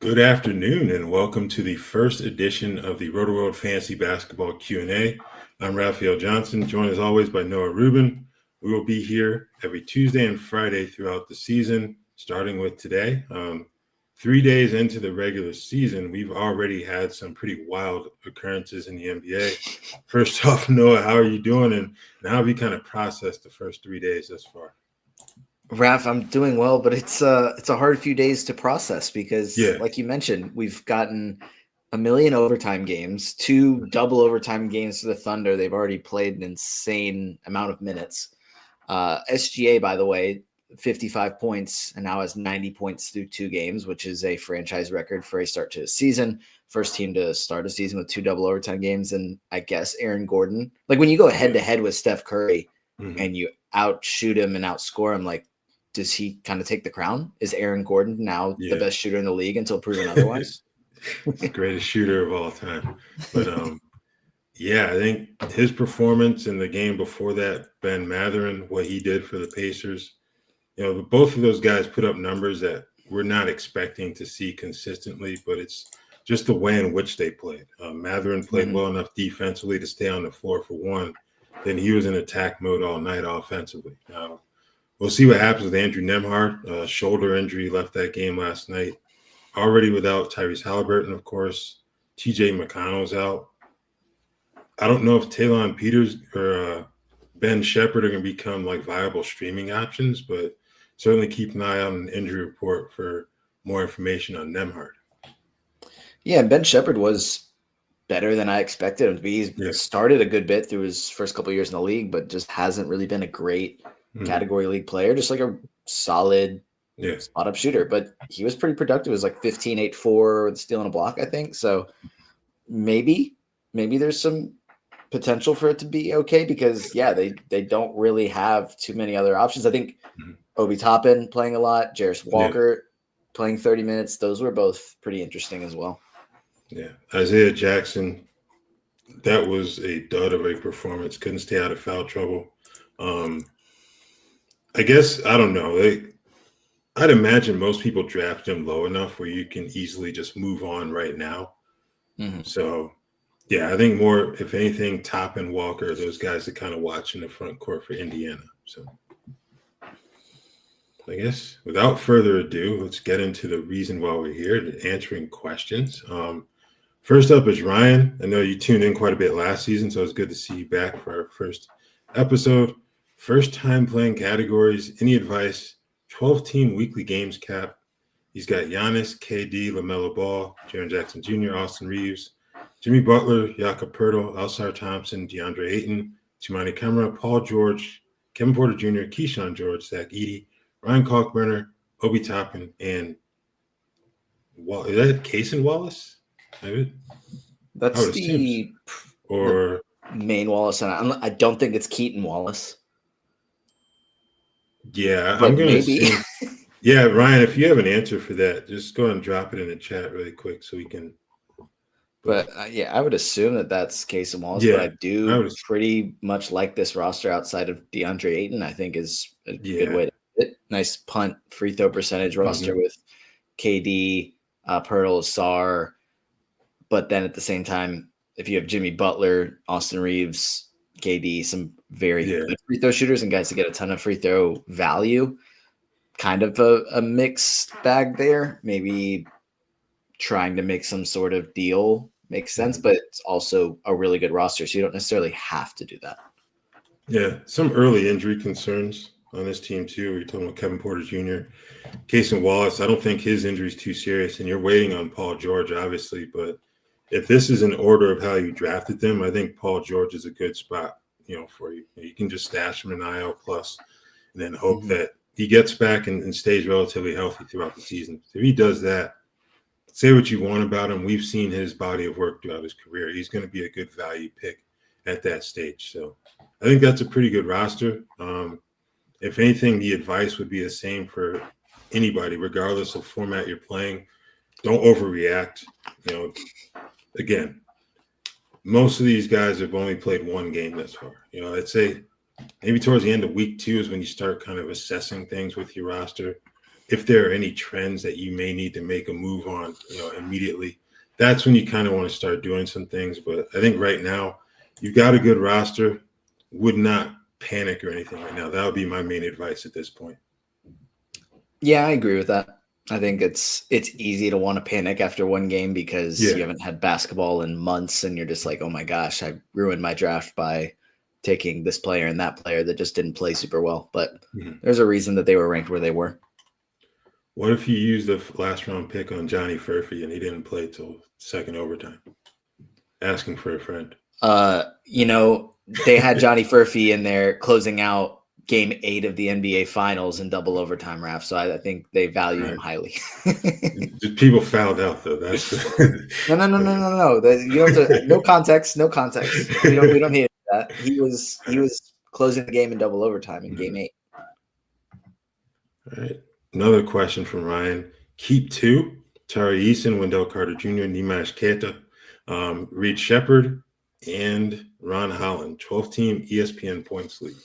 Good afternoon, and welcome to the first edition of the Rotoworld Fantasy Basketball Q&A. I'm Raphielle Johnson, joined as always by Noah Rubin. We will be here every Tuesday and Friday throughout the season, starting with today. 3 days into the regular season, we've already had some pretty wild occurrences in the NBA. First off, Noah, how are you doing? And how have you kind of processed the first 3 days thus far? Raph, I'm doing well, but it's a hard few days to process because, like you mentioned, we've gotten a million overtime games, two double overtime games for the Thunder. They've already played an insane amount of minutes. SGA, by the way, 55 points and now has 90 points through 2 games, which is a franchise record for a start to a season. First team to start a season with 2 double overtime games. And I guess Aaron Gordon, like when you go head to head with Steph Curry and you outshoot him and outscore him, like, does he kind of take the crown? Is Aaron Gordon now the best shooter in the league until proven otherwise? The greatest shooter of all time. But I think his performance in the game before that, Ben Mathurin, what he did for the Pacers, both of those guys put up numbers that we're not expecting to see consistently, but it's just the way in which they played. Mathurin played well enough defensively to stay on the floor for one. Then he was in attack mode all night offensively. Now, we'll see what happens with Andrew Nembhard. Shoulder injury left that game last night. Already without Tyrese Halliburton, of course. TJ McConnell's out. I don't know if Talon Peters or Ben Shepherd are going to become like viable streaming options, but certainly keep an eye on an injury report for more information on Nembhard. Yeah, Ben Shepherd was better than I expected him to be. He's started a good bit through his first couple of years in the league, but just hasn't really been a great category league player, just like a solid spot up shooter. But he was pretty productive. It was like 15, 8, 4 with stealing a block, I think. So maybe there's some potential for it to be okay because they don't really have too many other options. I think Obi Toppin playing a lot, Jarris Walker playing 30 minutes. Those were both pretty interesting as well. Yeah. Isaiah Jackson, that was a dud of a performance. Couldn't stay out of foul trouble. I guess, I don't know. I'd imagine most people draft him low enough where you can easily just move on right now. So, I think more, if anything, Toppin, Walker, those guys are kind of watching the front court for Indiana. So, I guess without further ado, let's get into the reason why we're here, answering questions. First up is Ryan. I know you tuned in quite a bit last season, so it's good to see you back for our first episode. First time playing categories. Any advice? 12-team weekly games cap. He's got Giannis, KD, LaMelo Ball, Jaren Jackson Jr., Austin Reeves, Jimmy Butler, Jakob Poeltl, Alsar Thompson, DeAndre Ayton, Tumani Kemra, Paul George, Kevin Porter Jr., Keyshawn George, Zach Edey, Ryan Kalkbrenner, Obi Toppin, and is that Cason Wallace? Maybe? That's the main Wallace, and I don't think it's Keaton Wallace. Yeah, I'm going to assume. Yeah, Ryan, if you have an answer for that, just go ahead and drop it in the chat really quick so we can. But I would assume that that's Cason Wallace. But I do pretty much like this roster outside of DeAndre Ayton. I think is a good way to put it. Nice punt free throw percentage roster with KD, Poeltl, Sarr. But then at the same time, if you have Jimmy Butler, Austin Reeves, KD, some very good free throw shooters and guys that get a ton of free throw value, kind of a mixed bag there. Maybe trying to make some sort of deal makes sense, but it's also a really good roster, so you don't necessarily have to do that. Yeah, some early injury concerns on this team too. You're talking about Kevin Porter Jr., Cason Wallace. I don't think his injury is too serious, and you're waiting on Paul George, obviously, but if this is an order of how you drafted them, I think Paul George is a good spot, for you. You can just stash him in IL plus and then hope that he gets back and stays relatively healthy throughout the season. If he does that, say what you want about him. We've seen his body of work throughout his career. He's going to be a good value pick at that stage. So I think that's a pretty good roster. If anything, the advice would be the same for anybody, regardless of format you're playing. Don't overreact. Again, most of these guys have only played one game thus far. I'd say maybe towards the end of week 2 is when you start kind of assessing things with your roster. if there are any trends that you may need to make a move on, immediately, that's when you kind of want to start doing some things. But I think right now you've got a good roster. Would not panic or anything right now. That would be my main advice at this point. Yeah, I agree with that. I think it's easy to want to panic after one game because you haven't had basketball in months and you're just like, oh my gosh, I ruined my draft by taking this player and that player that just didn't play super well. But there's a reason that they were ranked where they were. What if you used the last round pick on Johnny Furphy and he didn't play till second overtime? Asking for a friend. They had Johnny Furphy in there closing out Game 8 of the NBA Finals in double overtime, Raph. So I think they value him highly. People fouled out though. That's No. You have to no context. We don't need that. He was closing the game in double overtime in Game 8. All right. Another question from Ryan. Keep 2, Tari Eason, Wendell Carter Jr., Nimash Keita, Reed Shepard, and Ron Holland. 12-team ESPN points league.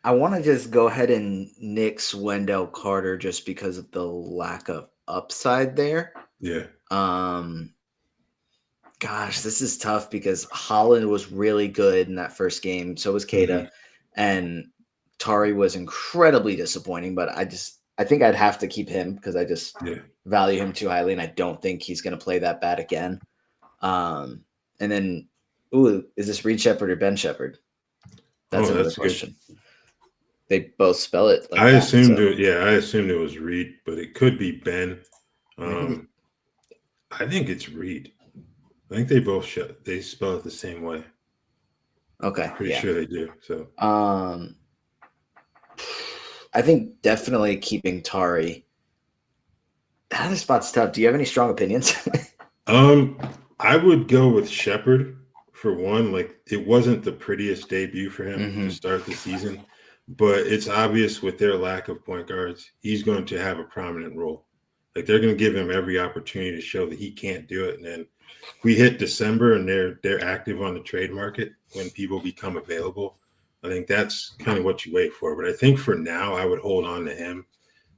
I want to just go ahead and nix Wendell Carter just because of the lack of upside there. Yeah. Gosh, this is tough because Holland was really good in that first game. So was Keita. And Tari was incredibly disappointing, but I think I'd have to keep him because I just value him too highly, and I don't think he's going to play that bad again. And then, is this Reed Shepard or Ben Shepard? That's another question. Good. They both spell it like I assumed it was Reed, but it could be Ben. I think it's Reed. I think they both they spell it the same way. Okay. Pretty sure they do. So I think definitely keeping Tari. That other spot's tough. Do you have any strong opinions? I would go with Shepard for one. Like, it wasn't the prettiest debut for him to start the season, but it's obvious with their lack of point guards, he's going to have a prominent role. Like, they're going to give him every opportunity to show that he can't do it. And then we hit December and they're active on the trade market when people become available. I think that's kind of what you wait for. But I think for now, I would hold on to him.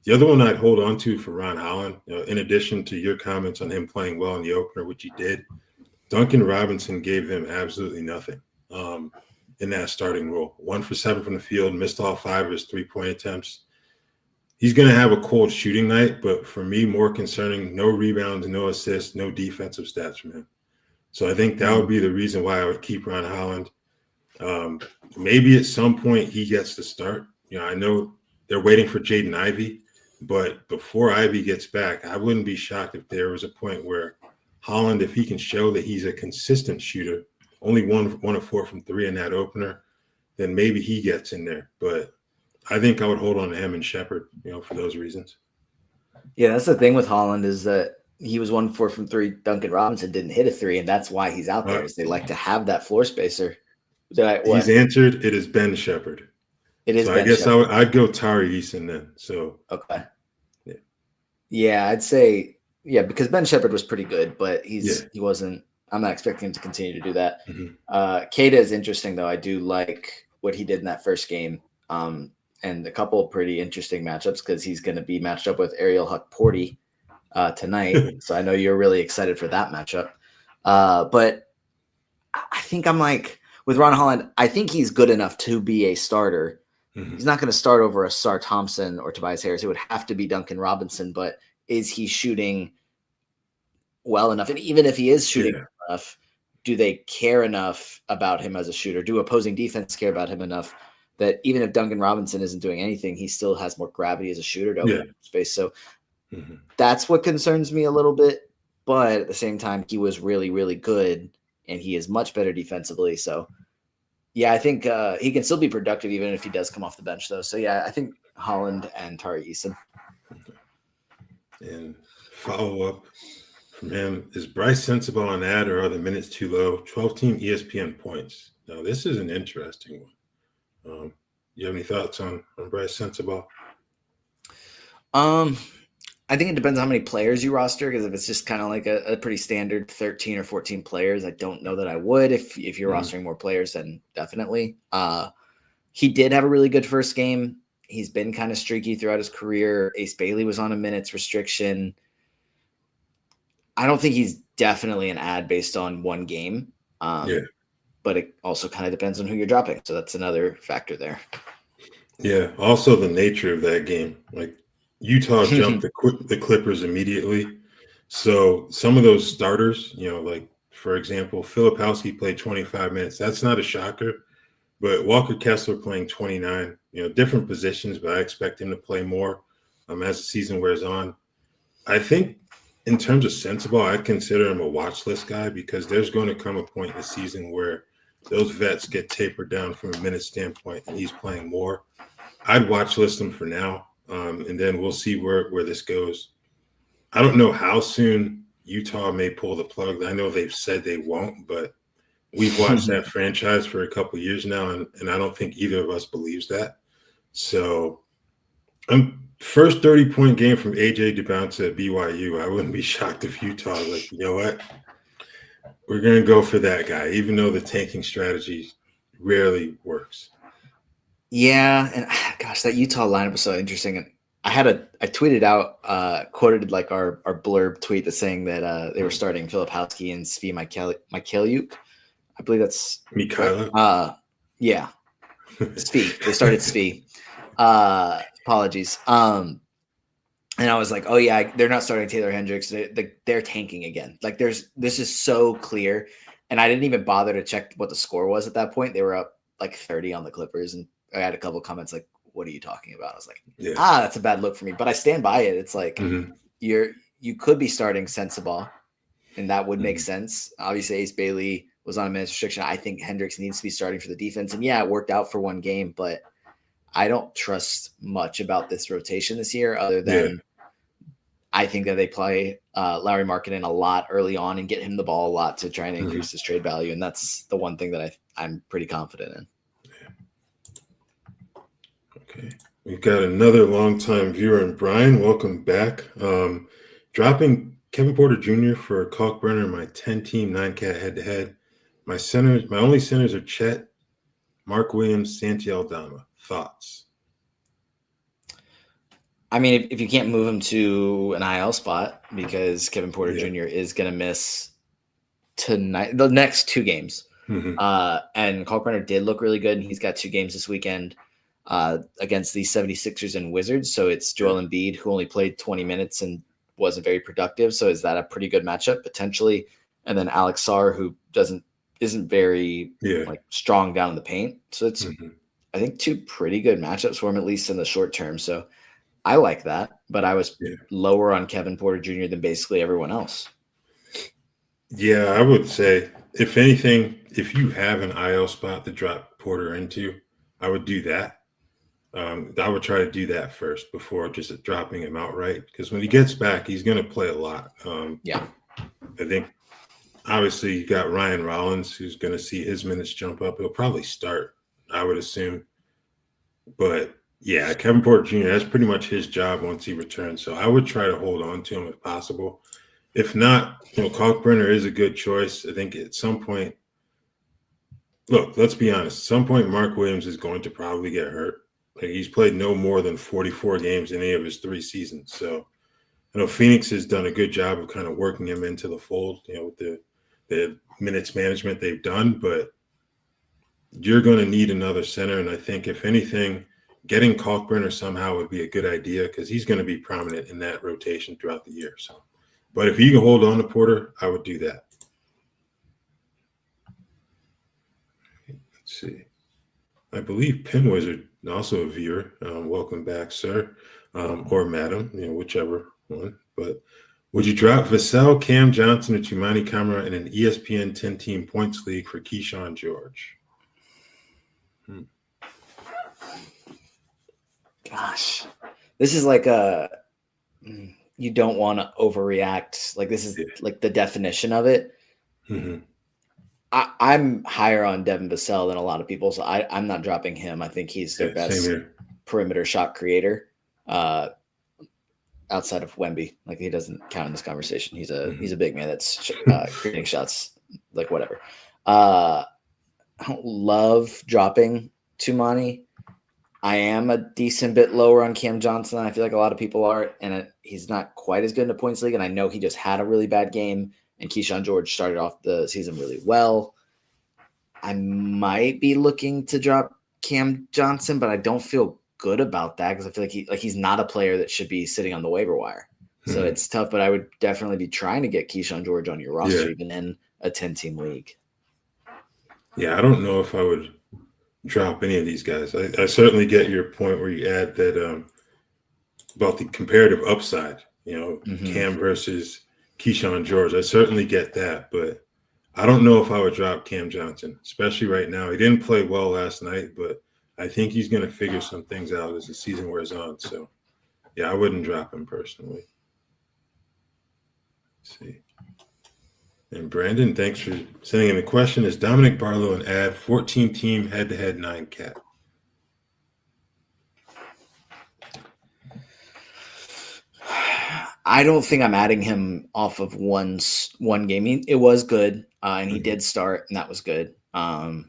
The other one I'd hold on to for Ron Holland, in addition to your comments on him playing well in the opener, which he did, Duncan Robinson gave him absolutely nothing in that starting role. 1 for 7 from the field, missed all 5 of his 3-point attempts. He's going to have a cold shooting night, but for me, more concerning, no rebounds, no assists, no defensive stats from him. So I think that would be the reason why I would keep Ron Holland. Maybe at some point he gets to start. I know they're waiting for Jaden Ivey, but before Ivey gets back, I wouldn't be shocked if there was a point where Holland, if he can show that he's a consistent shooter, only 1 of 4 from 3 in that opener, then maybe he gets in there. But I think I would hold on to him and Shepard, for those reasons. Yeah, that's the thing with Holland is that he was 1 4 from 3. Duncan Robinson didn't hit a 3, and that's why he's out there. Is they like to have that floor spacer. He's answered. It is Ben Shepard. It is. So Ben I guess Shepard. I'd go Tari Eason then. So okay. Yeah, I'd say because Ben Shepard was pretty good, but he wasn't. I'm not expecting him to continue to do that. Keita is interesting though. I do like what he did in that first game, and a couple of pretty interesting matchups because he's going to be matched up with Ariel Huck-Porty tonight. So I know you're really excited for that matchup. But I think I'm like with Ron Holland. I think he's good enough to be a starter. He's not going to start over a Sar Thompson or Tobias Harris. It would have to be Duncan Robinson, but is he shooting well enough? And even if he is shooting enough, do they care enough about him as a shooter? Do opposing defense care about him enough that even if Duncan Robinson isn't doing anything, he still has more gravity as a shooter to open up space? So that's what concerns me a little bit. But at the same time, he was really, really good, and he is much better defensively. So yeah, I think he can still be productive even if he does come off the bench, though. So, yeah, I think Holland and Tari Eason. And follow-up from him, is Bryce Sensabaugh on that, or are the minutes too low? 12-team ESPN points. Now, this is an interesting one. You have any thoughts on Bryce Sensabaugh? I I think it depends on how many players you roster, because if it's just kind of like a pretty standard 13 or 14 players, I don't know that I would. If you're rostering more players, then definitely. He did have a really good first game. He's been kind of streaky throughout his career. Ace Bailey was on a minutes restriction. I don't think he's definitely an ad based on one game. But it also kind of depends on who you're dropping. So that's another factor there. Yeah. Also the nature of that game. Like Utah jumped the Clippers immediately. So some of those starters, like for example, Filipowski played 25 minutes. That's not a shocker. But Walker Kessler playing 29, different positions, but I expect him to play more as the season wears on. I think in terms of sensible, I'd consider him a watch list guy, because there's going to come a point in the season where those vets get tapered down from a minute standpoint and he's playing more. I'd watch list him for now, and then we'll see where this goes. I don't know how soon Utah may pull the plug. I know they've said they won't, but we've watched that franchise for a couple of years now, and I don't think either of us believes that. So first 30-point game from AJ DeBounce at BYU. I wouldn't be shocked if Utah was like, you know what? We're going to go for that guy, even though the tanking strategy rarely works. Yeah, and gosh, that Utah lineup was so interesting. And I tweeted out, quoted like our blurb tweet that's saying that they were starting Filipowski and Svi Mikhailiuk. I believe that's Mikhaila. Yeah, Svi. They started Svi. Apologies. And I was like, oh yeah, they're not starting Taylor Hendricks. They're tanking again. Like this is so clear. And I didn't even bother to check what the score was at that point. They were up like 30 on the Clippers, and I had a couple of comments like, what are you talking about? I was like, that's a bad look for me. But I stand by it. It's like you could be starting Sensabaugh, and that would make sense. Obviously, Ace Bailey was on a minutes restriction. I think Hendricks needs to be starting for the defense. And yeah, it worked out for one game, but I don't trust much about this rotation this year, other than I think that they play Lauri Markkanen a lot early on and get him the ball a lot to try and increase his trade value. And that's the one thing that I'm pretty confident in. Okay. We've got another longtime viewer, and Brian, welcome back. Dropping Kevin Porter Jr. for Kalkbrenner, my 10-team 9-cat head-to-head. My only centers are Chet, Mark Williams, Santi Aldama. Thoughts? I mean, if you can't move him to an IL spot, because Kevin Porter Jr. is going to miss tonight, the next two games. And Kalkbrenner did look really good, and he's got 2 games this weekend against the 76ers and Wizards. So it's Joel Embiid, who only played 20 minutes and wasn't very productive. So is that a pretty good matchup potentially? And then Alex Sarr, who isn't very like strong down in the paint. So it's I think 2 pretty good matchups for him, at least in the short term. So I like that, but I was lower on Kevin Porter Jr. than basically everyone else. Yeah, I would say, if anything, if you have an IL spot to drop Porter into, I would do that. I would try to do that first before just dropping him outright, because when he gets back, he's going to play a lot. I think obviously you got Ryan Rollins, who's going to see his minutes jump up. He'll probably start, I would assume. But yeah, Kevin Porter Jr., that's pretty much his job once he returns. So I would try to hold on to him if possible. If not, Kalkbrenner is a good choice. I think at some point, look, let's be honest. At some point, Mark Williams is going to probably get hurt. Like, he's played no more than 44 games in any of his 3 seasons. So I know Phoenix has done a good job of kind of working him into the fold, with the minutes management they've done. But you're going to need another center. And I think, if anything, getting Kalkbrenner somehow would be a good idea, because he's going to be prominent in that rotation throughout the year. So, but if you can hold on to Porter, I would do that. Let's see. I believe Pin Wizard, also a viewer. Welcome back, sir, or madam, whichever one. But would you drop Vassell, Cam Johnson, or Tumani Kamara in an ESPN 10-team points league for Keyshawn George? Gosh, this is like you don't want to overreact. Like, this is like the definition of it. I'm higher on Devin Vassell than a lot of people, so I'm not dropping him. I think he's their best perimeter shot creator. I outside of Wemby. Like, he doesn't count in this conversation. He's a big man that's creating shots, like whatever. I don't love dropping Tumani. I am a decent bit lower on Cam Johnson. I feel like a lot of people are, and he's not quite as good in the points league. And I know he just had a really bad game, and Keyshawn George started off the season really well. I might be looking to drop Cam Johnson, but I don't feel good about that because I feel like he's not a player that should be sitting on the waiver wire. So it's tough, but I would definitely be trying to get Keyshawn George on your roster, even in a 10-team league. Yeah, I don't know if I would drop any of these guys. I certainly get your point where you add that about the comparative upside, Cam versus Keyshawn George. I certainly get that, but I don't know if I would drop Cam Johnson, especially right now. He didn't play well last night, but I think he's going to figure some things out as the season wears on. So, yeah, I wouldn't drop him personally. Let's see. And Brandon, thanks for sending in the question. Is Dominic Barlow an ad 14-team head-to-head 9 cap? I don't think I'm adding him off of one game. It was good, and he did start, and that was good. I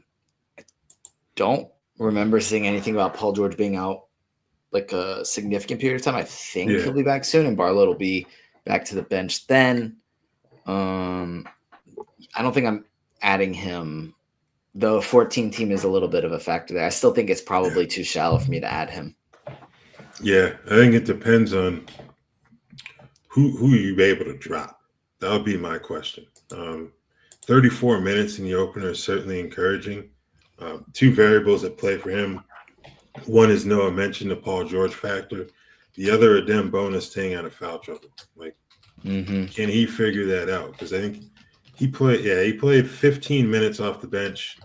don't remember seeing anything about Paul George being out like a significant period of time. I think he'll be back soon, and Barlow will be back to the bench then. I don't think I'm adding him. The 14 team is a little bit of a factor there. I still think it's probably too shallow for me to add him. Yeah, I think it depends on who you're able to drop. That would be my question. 34 minutes in the opener is certainly encouraging. Two variables at play for him. One is Noah mentioned the Paul George factor. The other, a damn bonus staying out of foul trouble. Like, can he figure that out? Because I think he played 15 minutes off the bench,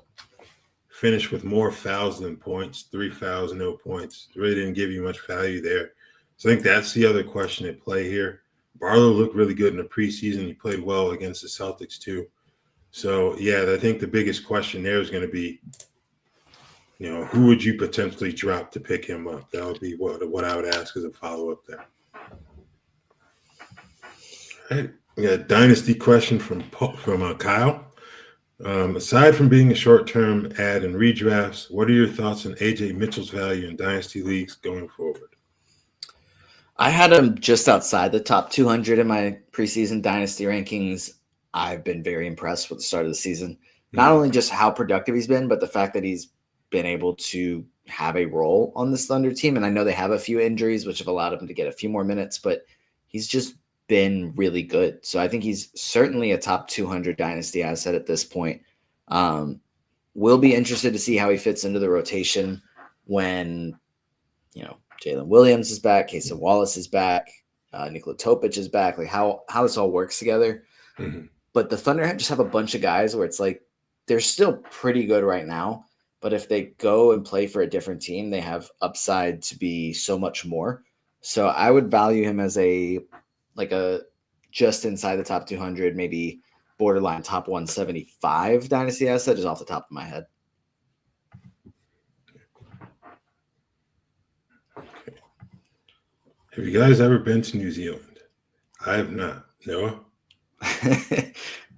finished with more fouls than points, 3 fouls, no points. Really didn't give you much value there. So I think that's the other question at play here. Barlow looked really good in the preseason. He played well against the Celtics too. So, yeah, I think the biggest question there is going to be, who would you potentially drop to pick him up? That would be what I would ask as a follow-up there. All right. We got a dynasty question from Kyle. Aside from being a short-term ad and redrafts, what are your thoughts on AJ Mitchell's value in dynasty leagues going forward? I had him just outside the top 200 in my preseason dynasty rankings. I've been very impressed with the start of the season. Not only just how productive he's been, but the fact that he's been able to have a role on this Thunder team. And I know they have a few injuries, which have allowed him to get a few more minutes, but he's just been really good. So I think he's certainly a top 200 dynasty asset at this point. We'll be interested to see how he fits into the rotation when, Jalen Williams is back, Casey Wallace is back, Nikola Topic is back, like how this all works together. But the Thunder just have a bunch of guys where it's like they're still pretty good right now, but if they go and play for a different team, they have upside to be so much more. So I would value him as a just inside the top 200, maybe borderline top 175 dynasty asset, just off the top of my head. Okay. Have you guys ever been to New Zealand? I have not. Noah?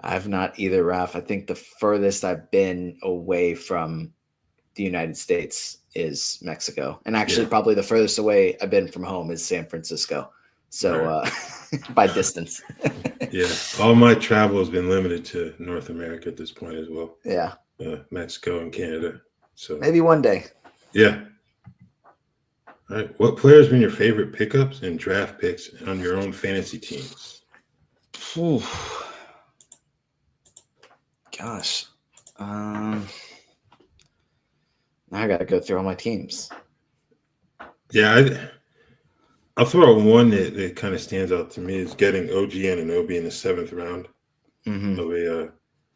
I've not either, Raph. I think the furthest I've been away from the United States is Mexico. And actually, probably the furthest away I've been from home is San Francisco. So by distance. Yeah. All my travel has been limited to North America at this point as well. Yeah. Mexico and Canada. So maybe one day. Yeah. All right. What players been your favorite pickups and draft picks on your own fantasy teams? Gosh. Now I got to go through all my teams. Yeah, I'll throw out one that kind of stands out to me is getting OG Anunoby in the 7th round of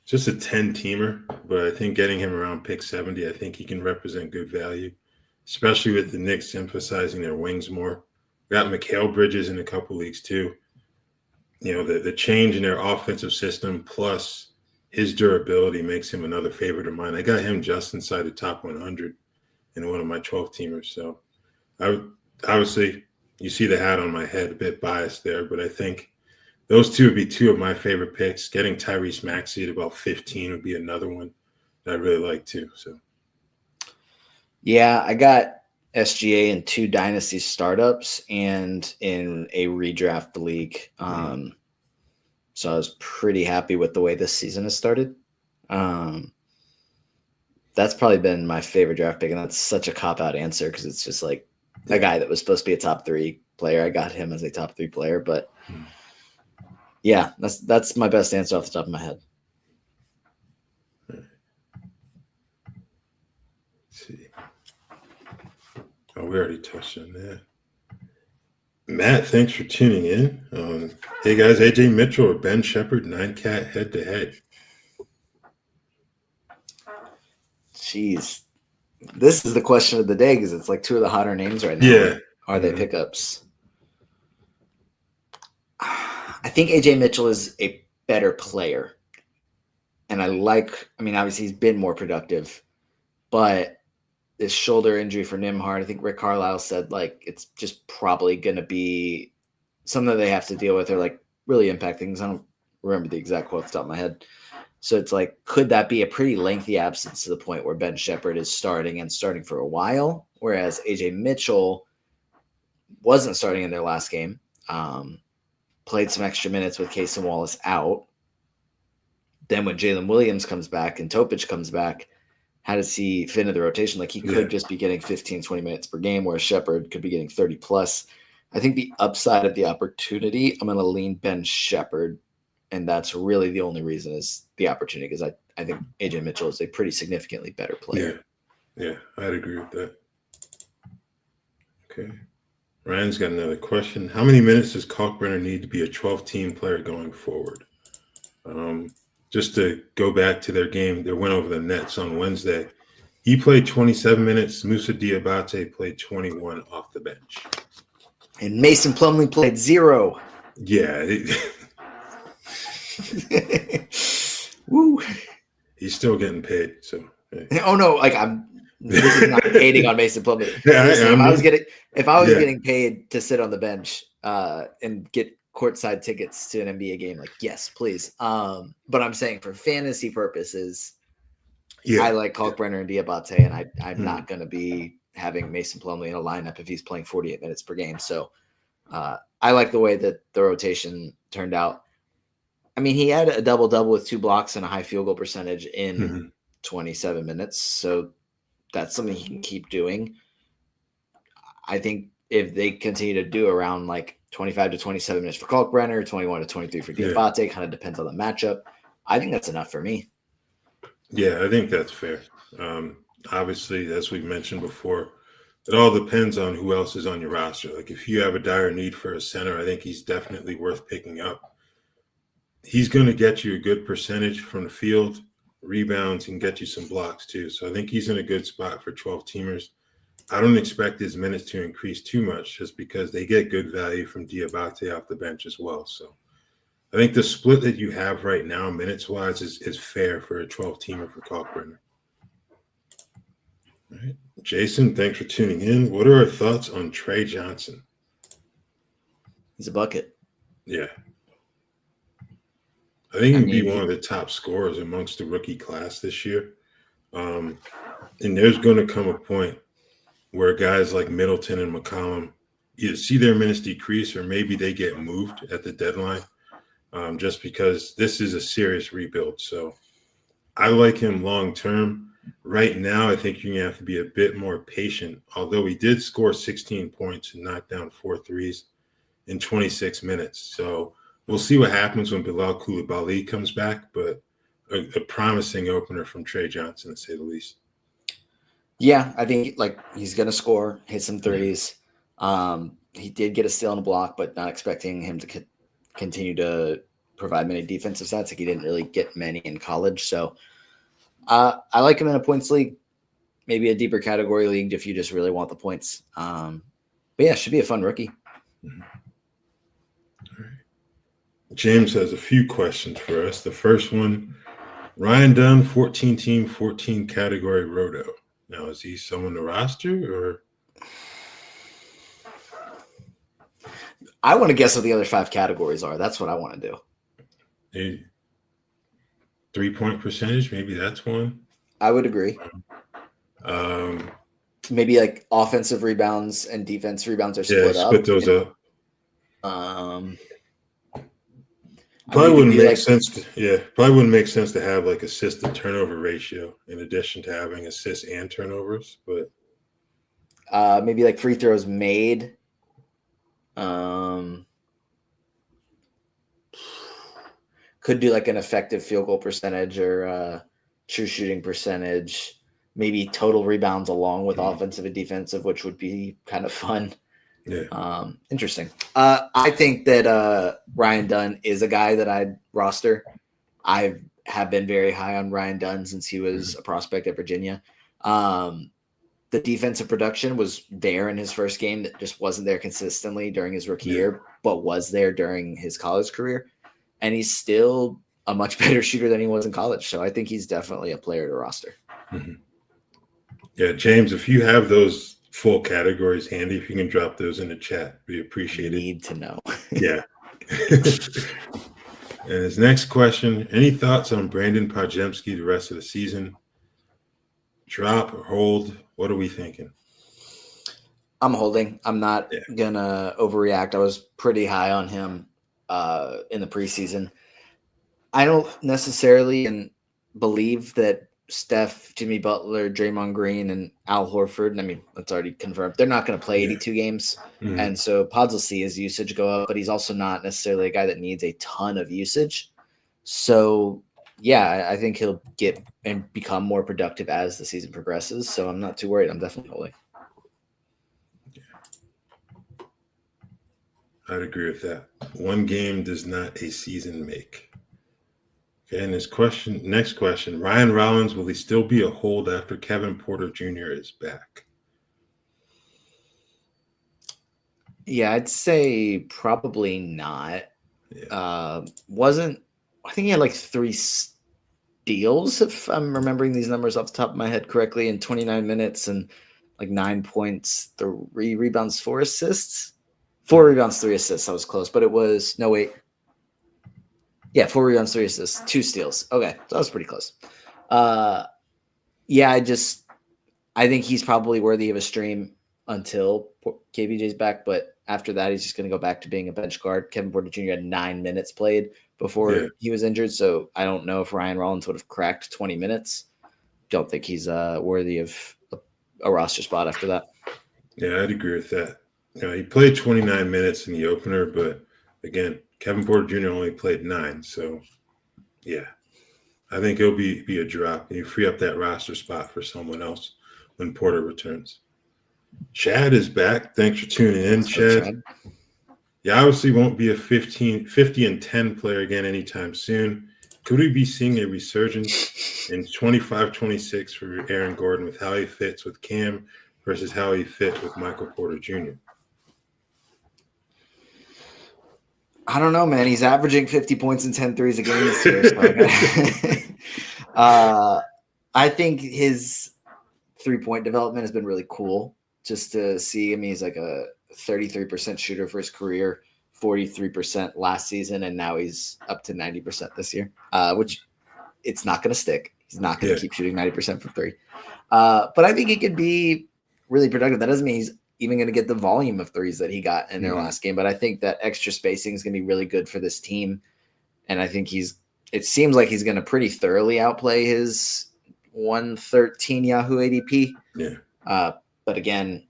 just a 10-teamer. But I think getting him around pick 70, I think he can represent good value, especially with the Knicks emphasizing their wings more. Got Mikal Bridges in a couple leagues too. The change in their offensive system plus his durability makes him another favorite of mine. I got him just inside the top 100 in one of my 12-teamers. So I would obviously You see the hat on my head, a bit biased there, but I think those two would be two of my favorite picks. Getting Tyrese Maxey at about 15 would be another one that I really like too. So, yeah, I got SGA in 2 dynasty startups and in a redraft league. So I was pretty happy with the way this season has started. That's probably been my favorite draft pick, and that's such a cop-out answer because it's just like a guy that was supposed to be a top 3 player. I got him as a top 3 player, but yeah, that's my best answer off the top of my head. Let's see. Oh, we already touched on that. Matt, thanks for tuning in. Hey guys, AJ Mitchell or Ben Shepherd, 9-cat head-to-head. Jeez. This is the question of the day because it's like 2 of the hotter names right now. Yeah. Are they pickups? I think AJ Mitchell is a better player. And obviously he's been more productive, but this shoulder injury for Nembhard, I think Rick Carlisle said like it's just probably going to be something that they have to deal with or like really impact things. I don't remember the exact quote off the top of my head. So it's like, could that be a pretty lengthy absence to the point where Ben Shepherd is starting for a while, whereas AJ Mitchell wasn't starting in their last game, played some extra minutes with Case and Wallace out. Then when Jalen Williams comes back and Topic comes back, how does he fit into the rotation? Like he could just be getting 15, 20 minutes per game, whereas Shepherd could be getting 30 plus. I think the upside of the opportunity, I'm going to lean Ben Shepherd. And that's really the only reason is the opportunity because I think AJ Mitchell is a pretty significantly better player. Yeah, I'd agree with that. Okay. Ryan's got another question. How many minutes does Kalkbrenner need to be a 12-team player going forward? Just to go back to their game, their win over the Nets on Wednesday, he played 27 minutes. Moussa Diabate played 21 off the bench. And Mason Plumlee played 0. Yeah. Woo. He's still getting paid. So hey. Oh no, this is not hating on Mason Plumlee. If I was getting paid to sit on the bench and get courtside tickets to an NBA game, like yes, please. But I'm saying for fantasy purposes, I like Kalkbrenner and Diabate, and I'm not going to be having Mason Plumlee in a lineup if he's playing 48 minutes per game. So I like the way that the rotation turned out. I mean, he had a double-double with 2 blocks and a high field goal percentage in 27 minutes. So that's something he can keep doing. I think if they continue to do around like 25 to 27 minutes for Kalkbrenner, 21 to 23 for Diabate, kind of depends on the matchup. I think that's enough for me. Yeah, I think that's fair. Obviously, as we mentioned before, it all depends on who else is on your roster. Like if you have a dire need for a center, I think he's definitely worth picking up. He's going to get you a good percentage from the field, rebounds, and get you some blocks too. So I think he's in a good spot for 12-teamers. I don't expect his minutes to increase too much just because they get good value from Diabate off the bench as well. So I think the split that you have right now, minutes-wise, is fair for a 12-teamer for Kalkbrenner. All right. Jason, thanks for tuning in. What are our thoughts on Trey Johnson? He's a bucket. Yeah. I think he'd be one of the top scorers amongst the rookie class this year. And there's going to come a point where guys like Middleton and McCollum either see their minutes decrease or maybe they get moved at the deadline just because this is a serious rebuild. So I like him long term. Right now, I think you're going to have to be a bit more patient, although he did score 16 points and knock down 4 threes in 26 minutes. So we'll see what happens when Bilal Coulibaly comes back, but a promising opener from Trey Johnson, to say the least. Yeah, I think like he's going to score, hit some threes. He did get a steal and a block, but not expecting him to continue to provide many defensive stats. Like he didn't really get many in college. So I like him in a points league, maybe a deeper category league if you just really want the points. But yeah, should be a fun rookie. Mm-hmm. All right. James has a few questions for us. The first one, Ryan Dunn, 14-team, 14-category roto. Now, is he someone to roster or? I want to guess what the other 5 categories are. That's what I want to do. 3-point percentage, maybe that's one. I would agree. Maybe like offensive rebounds and defense rebounds are split up. Split those up. Probably wouldn't make sense. Probably wouldn't make sense to have like assist to turnover ratio in addition to having assists and turnovers. But maybe like free throws made. Could do like an effective field goal percentage or true shooting percentage. Maybe total rebounds along with offensive and defensive, which would be kind of fun. Yeah. Interesting. I think that Ryan Dunn is a guy that I'd roster. I have been very high on Ryan Dunn since he was a prospect at Virginia. The defensive production was there in his first game that just wasn't there consistently during his rookie year, but was there during his college career. And he's still a much better shooter than he was in college. So I think he's definitely a player to roster. Mm-hmm. Yeah, James, if you have those full categories handy, if you can drop those in the chat, we appreciate it. Need to know. Yeah. And his next question, any thoughts on Brandon Podziemski the rest of the season? Drop or hold? What are we thinking? I'm holding. I'm not going to overreact. I was pretty high on him in the preseason. I don't necessarily believe that Steph, Jimmy Butler, Draymond Green, and Al Horford, I mean, that's already confirmed, they're not going to play 82 games. Mm-hmm. And so Pods will see his usage go up, but he's also not necessarily a guy that needs a ton of usage. So, yeah, I think he'll get and become more productive as the season progresses. So I'm not too worried. I'm definitely holding. I'd agree with that. One game does not a season make. Okay, and next question. Ryan Rollins, will he still be a hold after Kevin Porter Jr. is back? Yeah, I'd say probably not. Yeah. I think he had like 3 steals, if I'm remembering these numbers off the top of my head correctly, in 29 minutes and like 9 points, 3 rebounds, 4 assists. 4 rebounds, 3 assists. I was close, but it was 4 rebounds, 3 assists, 2 steals. Okay, so that was pretty close. I think he's probably worthy of a stream until KBJ's back, but after that, he's just going to go back to being a bench guard. Kevin Porter Jr. had 9 minutes played before he was injured, so I don't know if Ryan Rollins would have cracked 20 minutes. Don't think he's worthy of a roster spot after that. Yeah, I'd agree with that. He played 29 minutes in the opener, but again, Kevin Porter Jr. only played 9, so yeah, I think it'll be a drop. You free up that roster spot for someone else when Porter returns. Chad is back. Thanks for tuning in, Chad. Yeah, obviously won't be a 50 and 10 player again anytime soon. Could we be seeing a resurgence in 25-26 for Aaron Gordon with how he fits with Cam versus how he fit with Michael Porter Jr.? I don't know, man. He's averaging 50 points and 10 threes a game this year. So I think his 3-point development has been really cool just to see. I mean, he's like a 33% shooter for his career, 43% last season, and now he's up to 90% this year, which it's not going to stick. He's not going to keep shooting 90% from 3. But I think he could be really productive. That doesn't mean he's even going to get the volume of threes that he got in their last game. But I think that extra spacing is going to be really good for this team. And I think it seems like he's going to pretty thoroughly outplay his 113 Yahoo ADP. Yeah. But again,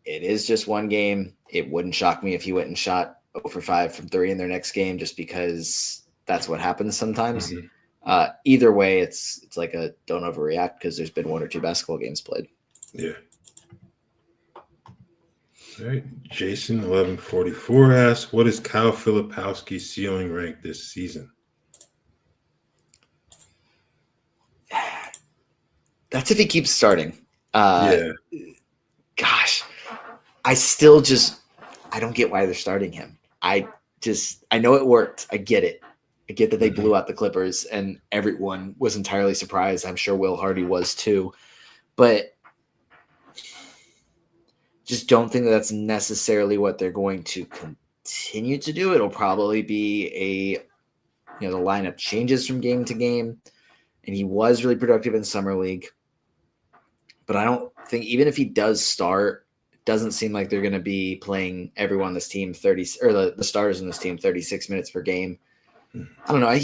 it is just one game. It wouldn't shock me if he went and shot 0 for 5 from 3 in their next game, just because that's what happens sometimes. Mm-hmm. Either way, it's like a don't overreact because there's been 1 or 2 basketball games played. Yeah. All right. Jason 1144 asks, what is Kyle Filipowski's ceiling rank this season? That's if he keeps starting. Gosh, I don't get why they're starting him. I know it worked. I get it. I get that they blew out the Clippers and everyone was entirely surprised. I'm sure Will Hardy was too, but just don't think that that's necessarily what they're going to continue to do, it'll probably be the lineup changes from game to game. And he was really productive in Summer League. But I don't think, even if he does start, it doesn't seem like they're going to be playing everyone on this team 30, or the starters in this team 36 minutes per game. I don't know.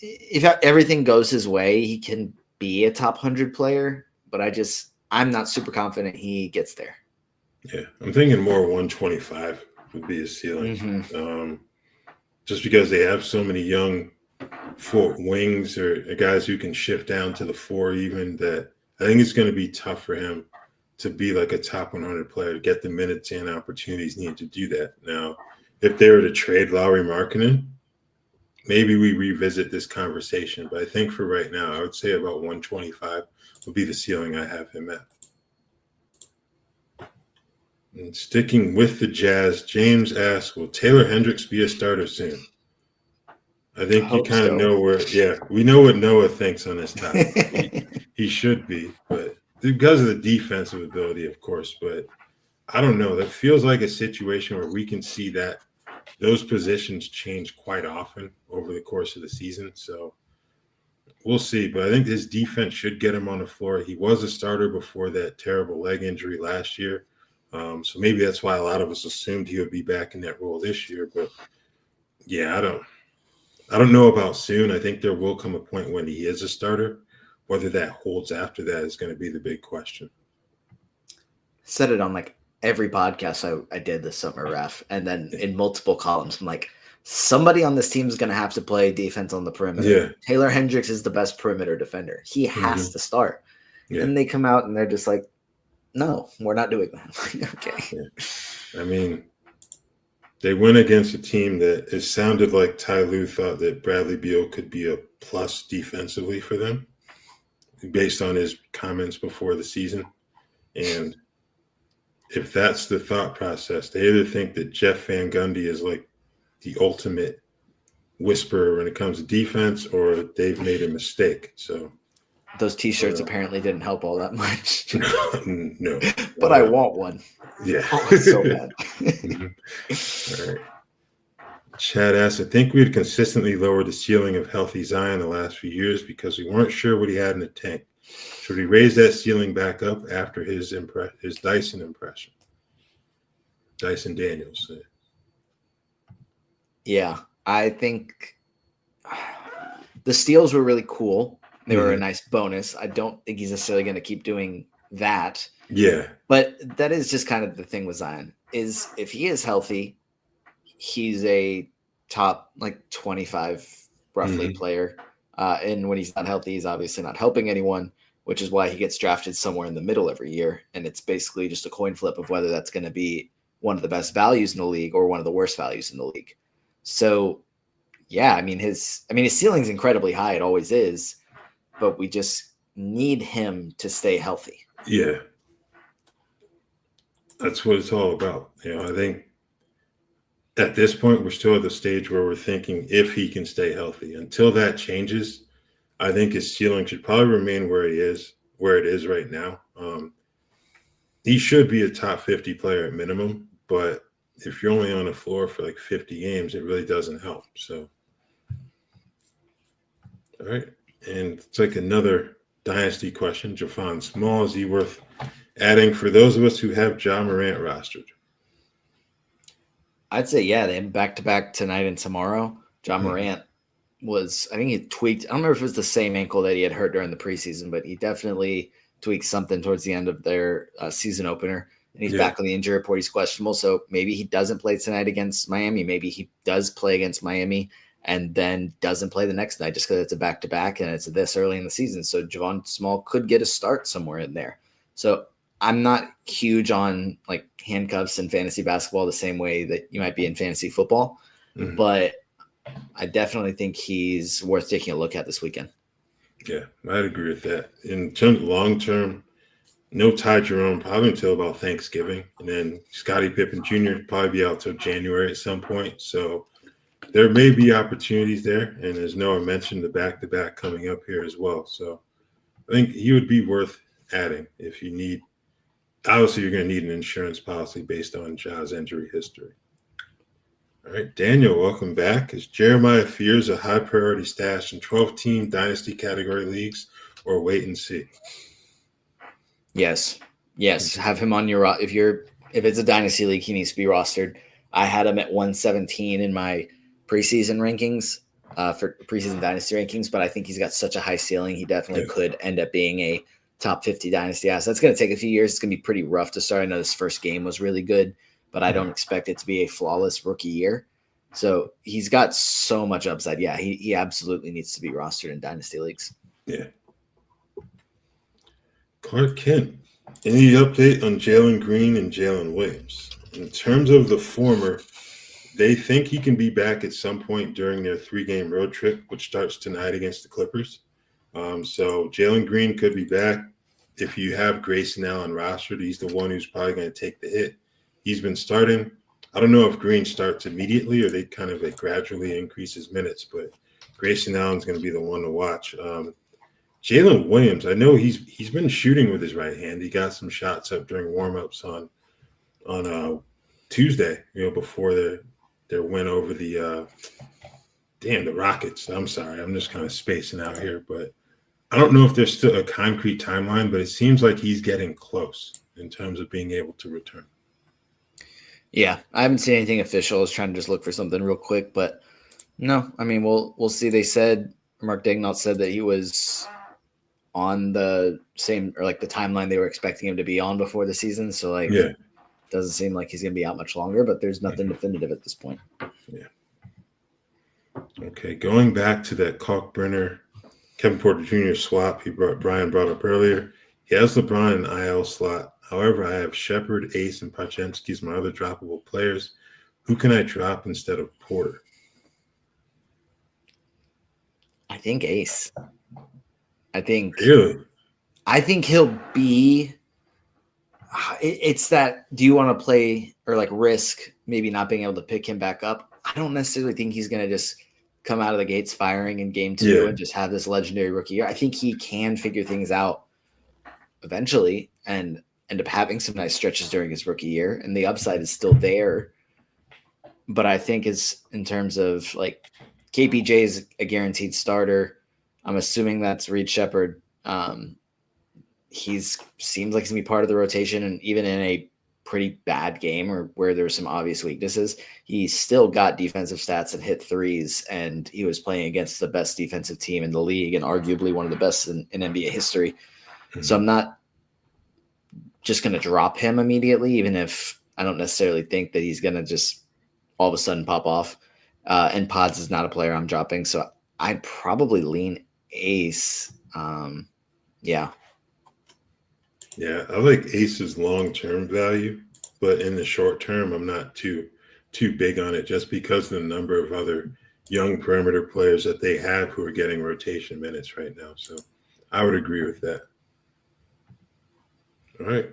If everything goes his way, he can be a top 100 player, but I'm not super confident he gets there. Yeah, I'm thinking more 125 would be his ceiling. Just because they have so many young wings or guys who can shift down to the 4 even, that I think it's going to be tough for him to be like a top 100 player, to get the minutes and opportunities needed to do that. Now, if they were to trade Lauri Markkanen, maybe we revisit this conversation. But I think for right now, I would say about 125 would be the ceiling I have him at. And sticking with the Jazz, James asks, will Taylor Hendricks be a starter soon? I think you kind of know we know what Noah thinks on this topic. he should be, but because of the defensive ability, of course. But I don't know. That feels like a situation where we can see that those positions change quite often over the course of the season. So we'll see. But I think his defense should get him on the floor. He was a starter before that terrible leg injury last year. So maybe that's why a lot of us assumed he would be back in that role this year. But yeah, I don't know about soon. I think there will come a point when he is a starter. Whether that holds after that is going to be the big question. Said it on like every podcast I did this summer, Raph, and then in multiple columns. I'm like, somebody on this team is going to have to play defense on the perimeter. Yeah. Taylor Hendricks is the best perimeter defender. He has to start. Yeah. And they come out and they're just like, no, we're not doing that. Okay. Yeah. I mean, they went against a team that it sounded like Ty Lue thought that Bradley Beal could be a plus defensively for them based on his comments before the season. And if that's the thought process, they either think that Jeff Van Gundy is like the ultimate whisperer when it comes to defense, or they've made a mistake. So those T-shirts apparently didn't help all that much. No. But I want one. Yeah. Oh, it's so bad. All right. Chad asks, I think we had consistently lowered the ceiling of healthy Zion the last few years because we weren't sure what he had in the tank. Should we raise that ceiling back up after his Dyson impression? Dyson Daniels. Yeah, I think the steals were really cool. They were a nice bonus. I don't think he's necessarily going to keep doing that. Yeah. But that is just kind of the thing with Zion, is if he is healthy, he's a top 25 roughly player. And when he's not healthy, he's obviously not helping anyone, which is why he gets drafted somewhere in the middle every year. And it's basically just a coin flip of whether that's going to be one of the best values in the league or one of the worst values in the league. So, yeah, I mean, his ceiling's incredibly high. It always is. But we just need him to stay healthy. Yeah. That's what it's all about. I think at this point, we're still at the stage where we're thinking if he can stay healthy. Until that changes, I think his ceiling should probably remain where it is right now. He should be a top 50 player at minimum, but if you're only on the floor for 50 games, it really doesn't help. So, all right. And it's another dynasty question. Jafan Small, is he worth adding for those of us who have Ja Morant rostered? I'd say, yeah, they have back-to-back tonight and tomorrow. Ja Morant I think he tweaked. I don't remember if it was the same ankle that he had hurt during the preseason, but he definitely tweaked something towards the end of their season opener. And he's back on the injury report. He's questionable. So maybe he doesn't play tonight against Miami. Maybe he does play against Miami and then doesn't play the next night just because it's a back-to-back and it's this early in the season. So Javon Small could get a start somewhere in there. So I'm not huge on handcuffs in fantasy basketball the same way that you might be in fantasy football, but I definitely think he's worth taking a look at this weekend. Yeah, I'd agree with that. In terms of long-term, no Ty Jerome probably until about Thanksgiving, and then Scottie Pippen Jr. probably be out till January at some point. So there may be opportunities there, and as Noah mentioned, the back-to-back coming up here as well. So I think he would be worth adding if you need. Obviously, you're going to need an insurance policy based on Ja's injury history. All right, Daniel, welcome back. Is Jeremiah Fears a high priority stash in 12-team dynasty category leagues, or wait and see? Yes. Have him on your if it's a dynasty league, he needs to be rostered. I had him at 117 in my preseason rankings, for preseason dynasty rankings, but I think he's got such a high ceiling. He definitely could end up being a top 50 dynasty asset. It's going to take a few years. It's going to be pretty rough to start. I know this first game was really good, but I don't expect it to be a flawless rookie year. So he's got so much upside. Yeah, he absolutely needs to be rostered in dynasty leagues. Yeah. Clark Kent, any update on Jalen Green and Jalen Williams? In terms of the former, they think he can be back at some point during their 3-game road trip, which starts tonight against the Clippers. So Jalen Green could be back. If you have Grayson Allen rostered, he's the one who's probably going to take the hit. He's been starting. I don't know if Green starts immediately or they kind of gradually increase his minutes, but Grayson Allen's going to be the one to watch. Jalen Williams, I know he's been shooting with his right hand. He got some shots up during warmups on Tuesday, before their win over the Rockets. I'm sorry, I'm just kind of spacing out here, but I don't know if there's still a concrete timeline, but it seems like he's getting close in terms of being able to return. Yeah, I haven't seen anything official. I was trying to just look for something real quick, but no, I mean, we'll see. They said, Mark Daigneault said that he was on the same, or like the timeline they were expecting him to be on before the season. So it doesn't seem like he's going to be out much longer, but there's nothing definitive at this point. Yeah. Okay, going back to that Kalkbrenner, Kevin Porter Jr. swap Brian brought up earlier. He has LeBron in an IL slot. However, I have Shepard, Ace, and Pachemski as my other droppable players. Who can I drop instead of Porter? I think Ace. Really? I think he'll be. It's that. Do you want to play or risk maybe not being able to pick him back up? I don't necessarily think he's going to just come out of the gates firing in game 2 and just have this legendary rookie year. I think he can figure things out eventually and end up having some nice stretches during his rookie year, and the upside is still there. But I think in terms of KPJ is a guaranteed starter. I'm assuming that's Reed Shepard. He seems like he's gonna be part of the rotation, and even in a pretty bad game or where there's some obvious weaknesses, he still got defensive stats and hit threes, and he was playing against the best defensive team in the league and arguably one of the best in NBA history. Mm-hmm. So I'm not just going to drop him immediately, even if I don't necessarily think that he's going to just all of a sudden pop off. And Pods is not a player I'm dropping, so I'd probably lean Ace. Yeah, I like Ace's long-term value, but in the short term, I'm not too big on it just because of the number of other young perimeter players that they have who are getting rotation minutes right now. So I would agree with that. All right.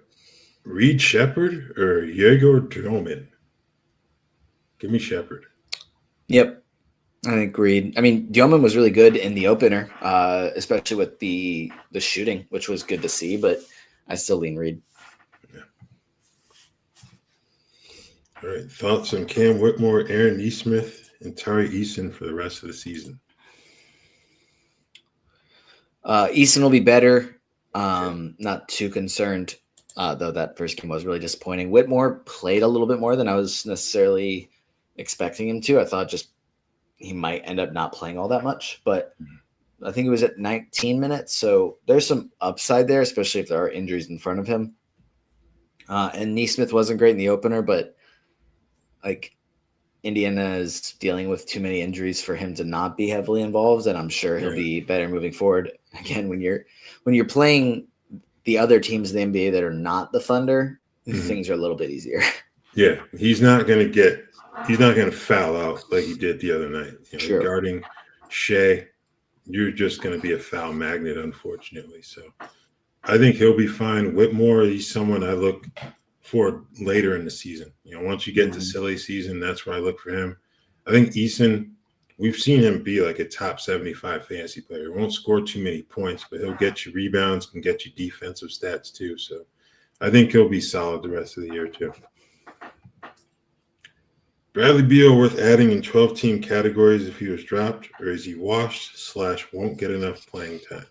Reed Shepard or Yegor Droman? Give me Shepard. Yep. I think Reed. I mean, Droman was really good in the opener, especially with the shooting, which was good to see, but I still lean Reed. Yeah. All right. Thoughts on Cam Whitmore, Aaron Nesmith, and Tari Eason for the rest of the season? Eason will be better. Not too concerned, though that first game was really disappointing. Whitmore played a little bit more than I was necessarily expecting him to. I thought just he might end up not playing all that much, but I think it was at 19 minutes. So there's some upside there, especially if there are injuries in front of him. And Nesmith wasn't great in the opener, but Indiana is dealing with too many injuries for him to not be heavily involved, and I'm sure he'll be better moving forward. Again, when you're playing the other teams in the NBA that are not the Thunder, things are a little bit easier. Yeah, he's not going to foul out like he did the other night. Sure. Guarding Shea, you're just going to be a foul magnet, unfortunately. So I think he'll be fine. Whitmore, he's someone I look for later in the season. Once you get to silly season, that's where I look for him. I think Eason, we've seen him be like a top 75 fantasy player. He won't score too many points, but he'll get you rebounds and get you defensive stats too. So I think he'll be solid the rest of the year too. Bradley Beal worth adding in 12-team categories if he was dropped, or is he washed / won't get enough playing time?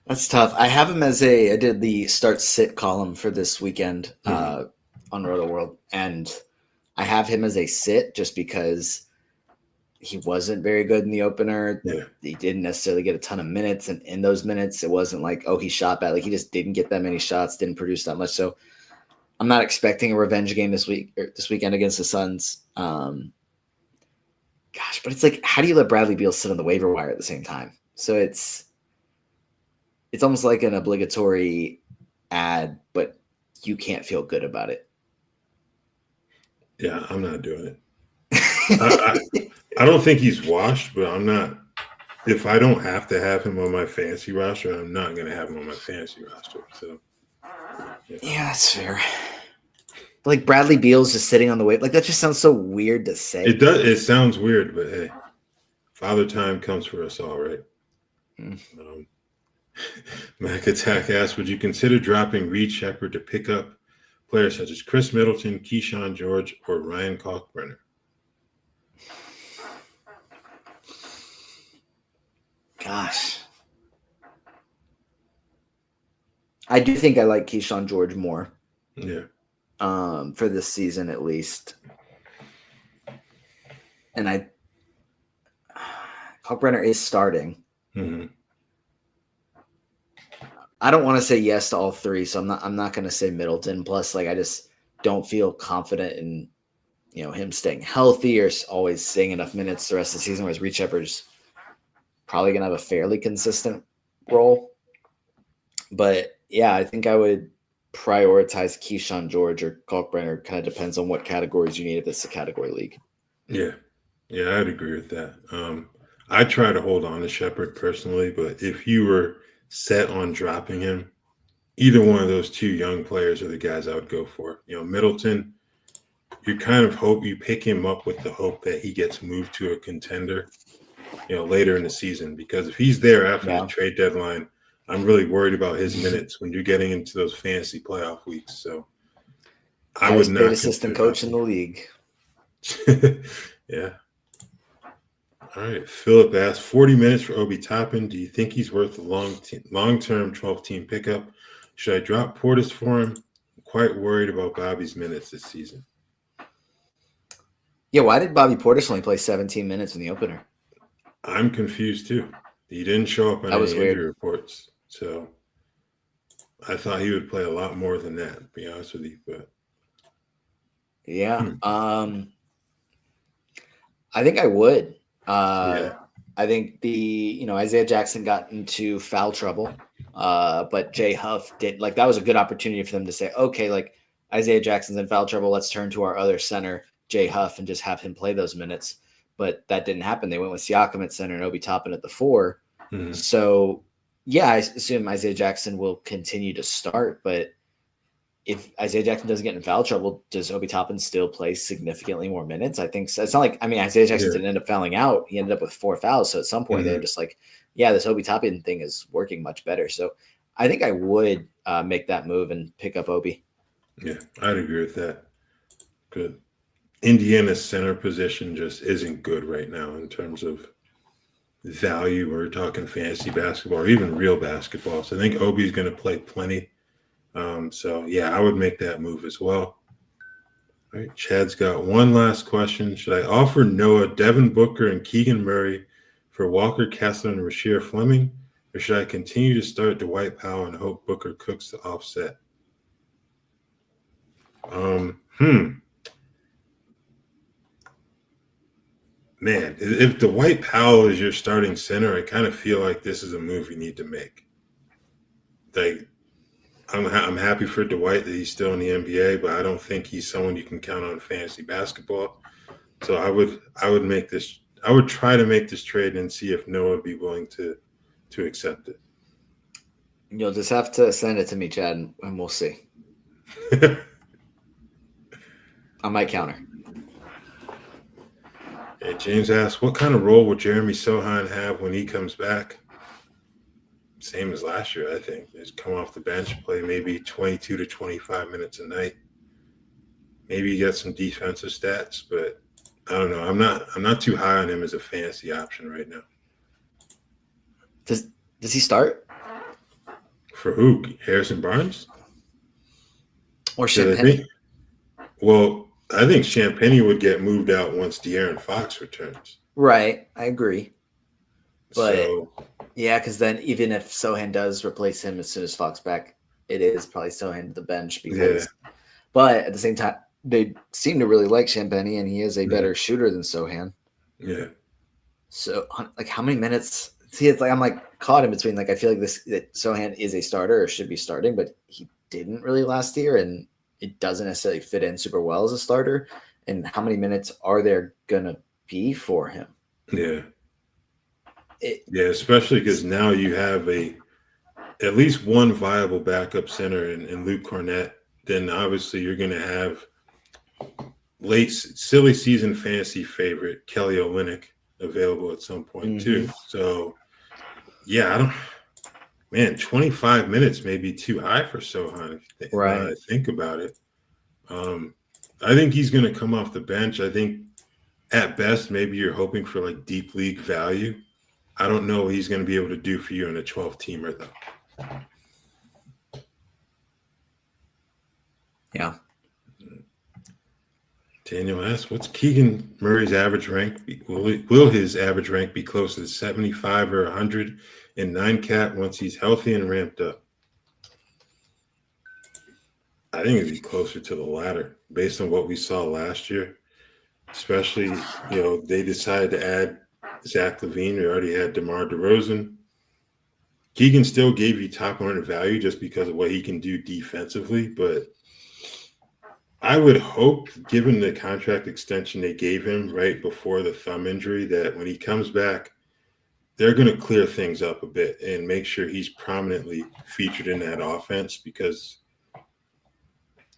That's tough. I have him as I did the start sit column for this weekend on Rotoworld, and I have him as a sit just because he wasn't very good in the opener. Yeah. He didn't necessarily get a ton of minutes, and in those minutes, it wasn't like, oh, he shot bad. Like, he just didn't get that many shots, didn't produce that much. So I'm not expecting a revenge game this weekend against the Suns. Gosh, but it's like, how do you let Bradley Beal sit on the waiver wire at the same time? So it's almost like an obligatory ad, but you can't feel good about it. Yeah, I'm not doing it. I don't think he's washed, but I'm not. If I don't have to have him on my fantasy roster, I'm not going to have him on my fantasy roster. So, yeah, that's fair. Like Bradley Beal's just sitting on the waiver. Like, that just sounds so weird to say. It does. It sounds weird, but hey, Father Time comes for us all, right? Mac Attack asks, would you consider dropping Reed Shepherd to pick up players such as Chris Middleton, Keyshawn George, or Ryan Kalkbrenner? Gosh. I do think I like Keyshawn George more. Yeah. For this season at least. And Kalkbrenner is starting. Mm-hmm. I don't want to say yes to all three, so I'm not going to say Middleton. Plus, like, I just don't feel confident in him staying healthy or always seeing enough minutes the rest of the season. Whereas Reed Shepherd's probably going to have a fairly consistent role. But yeah, I think I would prioritize Keyshawn George or Kalkbrenner. Kind of depends on what categories you need if it's a category league. Yeah, I'd agree with that. I try to hold on to Shepherd personally, but if you were set on dropping him, either one of those two young players are the guys I would go for. Middleton, you kind of hope you pick him up with the hope that he gets moved to a contender, later in the season, because if he's there after the trade deadline, I'm really worried about his minutes when you're getting into those fantasy playoff weeks. So I would not. Assistant coach in the league. Yeah. All right. Philip asked, 40 minutes for Obi Toppin. Do you think he's worth a long-term 12-team pickup? Should I drop Portis for him? I'm quite worried about Bobby's minutes this season. Yeah, why did Bobby Portis only play 17 minutes in the opener? I'm confused too. He didn't show up on any injury reports. So I thought he would play a lot more than that, to be honest with you. But yeah. I think I would. I think Isaiah Jackson got into foul trouble, but Jay Huff did. Like, that was a good opportunity for them to say, okay, like, Isaiah Jackson's in foul trouble. Let's turn to our other center, Jay Huff, and just have him play those minutes. But that didn't happen. They went with Siakam at center and Obi Toppin at the 4. Mm-hmm. So, yeah, I assume Isaiah Jackson will continue to start. But if Isaiah Jackson doesn't get in foul trouble, does Obi Toppin still play significantly more minutes? I think so. It's not like, Isaiah Jackson didn't end up fouling out. He ended up with 4 fouls. So at some point they're just like, yeah, this Obi Toppin thing is working much better. So I think I would make that move and pick up Obi. Yeah, I'd agree with that. Good. Indiana's center position just isn't good right now in terms of value. We're talking fantasy basketball or even real basketball. So I think Obi's going to play plenty. So, yeah, I would make that move as well. All right, Chad's got one last question. Should I offer Noah, Devin Booker, and Keegan Murray for Walker Kessler and Rasheer Fleming? Or should I continue to start Dwight Powell and hope Booker cooks to offset? Man, if Dwight Powell is your starting center, I kind of feel like this is a move you need to make. Like, I'm happy for Dwight that he's still in the NBA, but I don't think he's someone you can count on in fantasy basketball. So I would make this. I would try to make this trade and see if Noah would be willing to accept it. You'll just have to send it to me, Chad, and we'll see. I might counter. Hey, James asks, what kind of role will Jeremy Sohan have when he comes back? Same as last year, I think. Just come off the bench, play maybe 22 to 25 minutes a night. Maybe he gets some defensive stats, but I don't know. I'm not too high on him as a fantasy option right now. Does he start? For who? Harrison Barnes? Or Champagne? I think Champagne would get moved out once De'Aaron Fox returns. Right. I agree. But so, yeah, because then even if Sochan does replace him as soon as Fox back, it is probably Sochan to the bench because but at the same time, they seem to really like Champagne and he is a better shooter than Sochan. Yeah. So like how many minutes? See, it's like I'm like caught in between. Like I feel like that Sochan is a starter or should be starting, but he didn't really last year and it doesn't necessarily fit in super well as a starter. And how many minutes are there gonna be for him? Yeah. Especially because now you have at least one viable backup center in Luke Cornett. Then obviously you're going to have late silly season fantasy favorite Kelly Olynyk available at some point too. So yeah, 25 minutes may be too high for Sochan. Right. I think about it. I think he's going to come off the bench. I think at best, maybe you're hoping for like deep league value. I don't know what he's going to be able to do for you in a 12-teamer though. Yeah. Daniel asks, what's Keegan Murray's average rank? Will his average rank be closer to 75 or 100 in 9-cat once he's healthy and ramped up? I think it'd be closer to the latter based on what we saw last year. Especially, they decided to add Zach LaVine. We already had DeMar DeRozan. Keegan still gave you top 100 value just because of what he can do defensively, but I would hope, given the contract extension they gave him right before the thumb injury, that when he comes back, they're going to clear things up a bit and make sure he's prominently featured in that offense because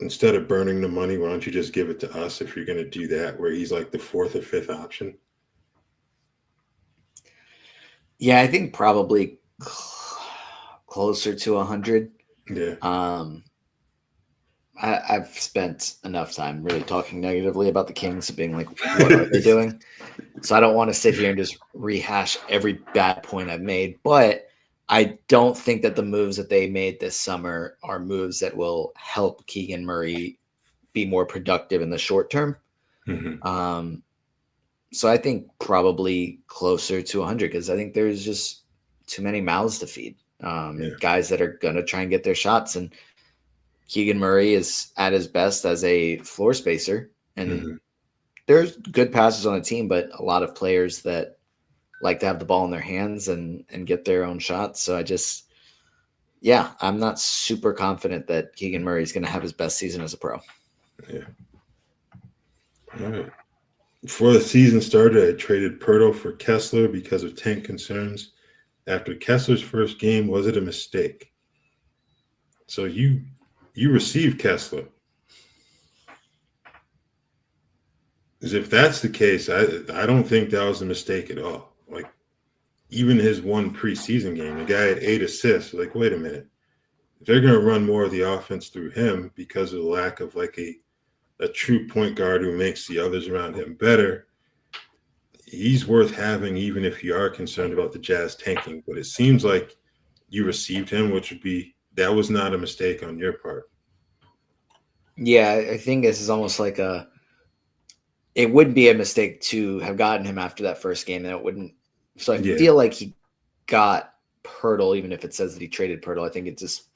instead of burning the money, why don't you just give it to us if you're going to do that, where he's like the 4th or 5th option? Yeah, I think probably closer to 100. Yeah. I've spent enough time really talking negatively about the Kings, being like, what are they doing? So I don't want to sit here and just rehash every bad point I've made, but I don't think that the moves that they made this summer are moves that will help Keegan Murray be more productive in the short term. So I think probably closer to 100 because I think there's just too many mouths to feed. Guys that are going to try and get their shots. And Keegan Murray is at his best as a floor spacer. And there's good passes on the team, but a lot of players that like to have the ball in their hands and get their own shots. So I'm not super confident that Keegan Murray is going to have his best season as a pro. Yeah. All right. Before the season started, I traded Pirtle for Kessler because of tank concerns. After Kessler's first game, was it a mistake? So you received Kessler. Because if that's the case, I don't think that was a mistake at all. Like, even his one preseason game, the guy had 8 assists. Like, wait a minute. If they're going to run more of the offense through him because of the lack of like a true point guard who makes the others around him better, he's worth having even if you are concerned about the Jazz tanking. But it seems like you received him, that was not a mistake on your part. Yeah, I think this is almost like it would be a mistake to have gotten him after that first game, and it wouldn't. So I feel like he got Pirtle, even if it says that he traded Pirtle. I think it just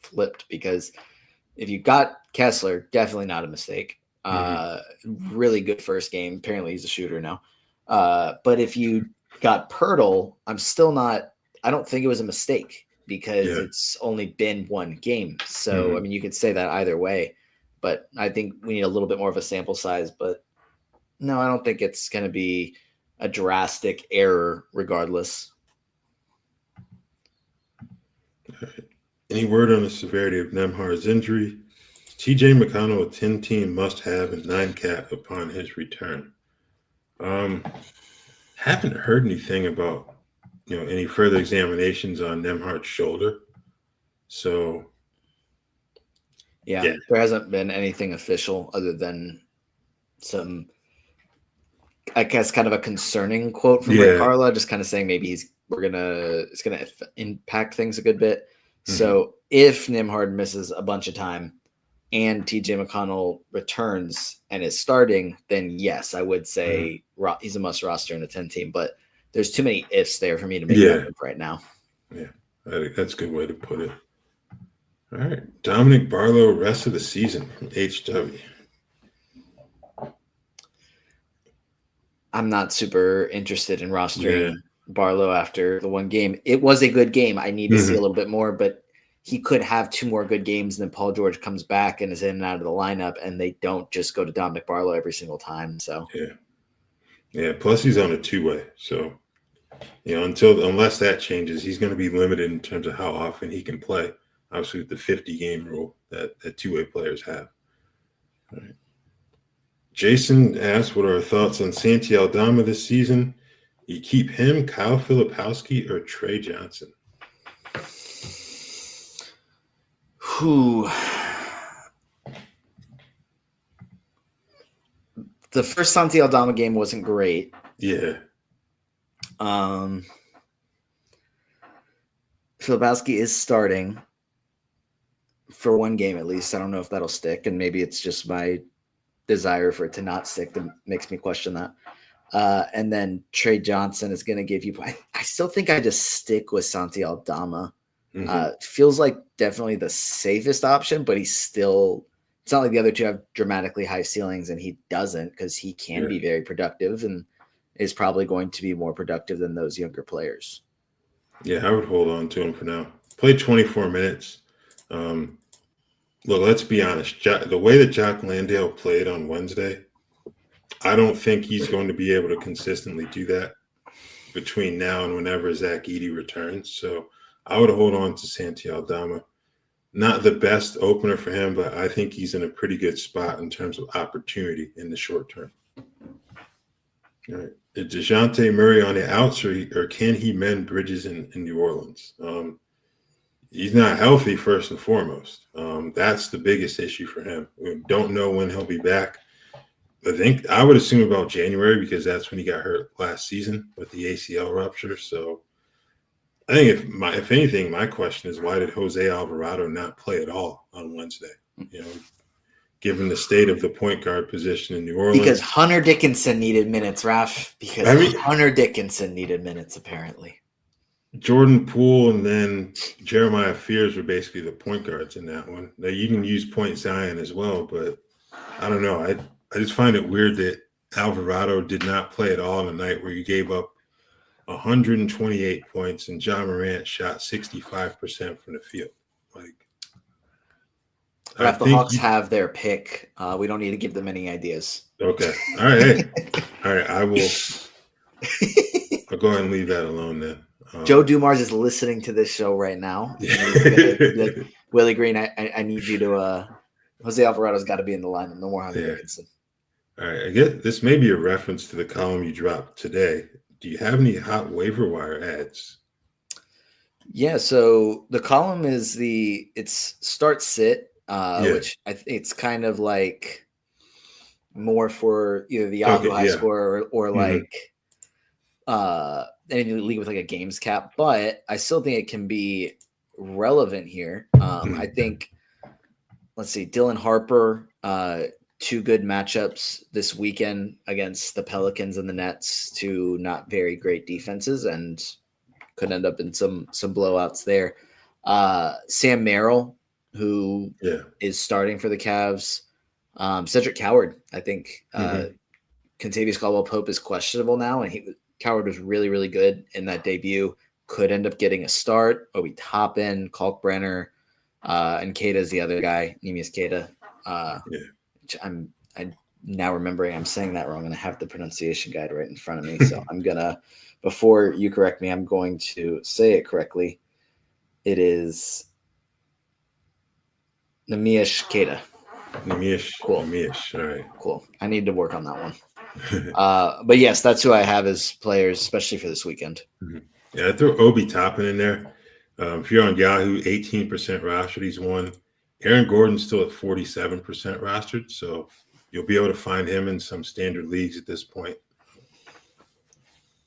flipped because if you got Kessler, definitely not a mistake. Really good first game. Apparently he's a shooter now. But if you got Pirtle, I don't think it was a mistake because it's only been one game. So, I mean, you could say that either way, but I think we need a little bit more of a sample size, but no, I don't think it's going to be a drastic error regardless. Any word on the severity of Nembhard's injury? TJ McConnell, a 10-team must-have in 9-cat upon his return. Haven't heard anything about any further examinations on Nembhard's shoulder. So Yeah, there hasn't been anything official other than some, I guess, kind of a concerning quote from Rick Carla, just kind of saying maybe it's gonna impact things a good bit. Mm-hmm. So if Nembhard misses a bunch of time and TJ McConnell returns and is starting, then yes, I would say he's a must roster in a 10 team, but there's too many ifs there for me to make that move right now. Yeah, I think that's a good way to put it. All right, Dominic Barlow, rest of the season from HW. I'm not super interested in rostering Barlow after the one game. It was a good game. I need to see a little bit more, but he could have 2 more good games, and then Paul George comes back and is in and out of the lineup, and they don't just go to Dominic Barlow every single time. So yeah. Plus he's on a 2-way, so unless that changes, he's going to be limited in terms of how often he can play. Obviously, with the 50-game rule that 2-way players have. All right. Jason asked, what are our thoughts on Santi Aldama this season? You keep him, Kyle Filipowski, or Trey Johnson? Who? The first Santi Aldama game wasn't great. Yeah. Filipowski is starting for one game at least. I don't know if that'll stick, and maybe it's just my desire for it to not stick that makes me question that. And then Trey Johnson is going to give you. I still think I just stick with Santi Aldama. Feels like definitely the safest option, but he's still. It's not like the other two have dramatically high ceilings, and he doesn't, because he can be very productive and is probably going to be more productive than those younger players. Yeah, I would hold on to him for now. Played 24 minutes. Look, let's be honest. The way that Jock Landale played on Wednesday, I don't think he's going to be able to consistently do that between now and whenever Zach Edey returns. So I would hold on to Santi Aldama. Not the best opener for him, but I think he's in a pretty good spot in terms of opportunity in the short term. All right. Is DeJounte Murray on the outs, or can he mend bridges in New Orleans? He's not healthy, first and foremost. That's the biggest issue for him. We don't know when he'll be back. I would assume about January, because that's when he got hurt last season with the ACL rupture. So I think if anything, my question is, why did Jose Alvarado not play at all on Wednesday? Given the state of the point guard position in New Orleans. Because Hunter Dickinson needed minutes, Raph. Hunter Dickinson needed minutes, apparently. Jordan Poole and then Jeremiah Fears were basically the point guards in that one. Now, you can use Point Zion as well, but I don't know. I just find it weird that Alvarado did not play at all on a night where you gave up 128 points and John Morant shot 65% from the field. If the Hawks have their pick, we don't need to give them any ideas. Okay. All right. All right. I'll go ahead and leave that alone then. Joe Dumars is listening to this show right now. Willie Green, I need you to Jose Alvarado's got to be in the lineup. No more Hunter Dickinson. All right. I guess this may be a reference to the column you dropped today. Do you have any hot waiver wire ads? Yeah, so the column is it's start sit, which it's kind of like more for either the Yahoo high score or like any league with like a games cap, but I still think it can be relevant here. I think, let's see, Dylan Harper, 2 good matchups this weekend against the Pelicans and the Nets, 2 not very great defenses, and could end up in some blowouts there. Sam Merrill, who is starting for the Cavs. Cedric Coward, I think. Kentavious Caldwell-Pope is questionable now, and Coward was really, really good in that debut. Could end up getting a start. Obi Toppin, Kalkbrenner, and Keita is the other guy, Neemias Keita. Which I'm now remembering I'm saying that wrong, and I have the pronunciation guide right in front of me. So I'm gonna, before you correct me, I'm going to say it correctly. It is Neemias Keita. Cool. Neemias. All right. Cool. I need to work on that one. But yes, that's who I have as players, especially for this weekend. Yeah, I throw Obi Toppin in there. If you're on Yahoo, 18% rostered, he's won Aaron Gordon's still at 47% rostered, so you'll be able to find him in some standard leagues at this point.